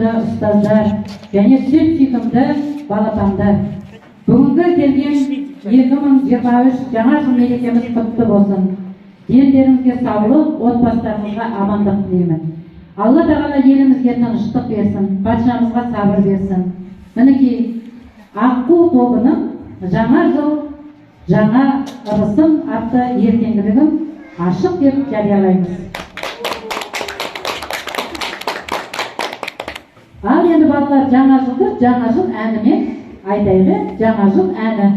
құрметті ұстаздар және сүт сүйкімді балапандар. Бүгінгі келген 2023 жаңа жыл мерекеміз құтты болсын. Елдеріңізге саулық, отбасыларыңызға амандық тілеймін. Алла тағала елімізге тыныштық берсін, баршамызға сабыр берсін. Мінекей Аққу тобының жаңа жыл, жаңа ырысым атты ертеңгілігін ашық деп жариялаймыз. Ал енді балалар жаңа жылды жаңа жыл әнімен айтайық. Жаңа жыл әні.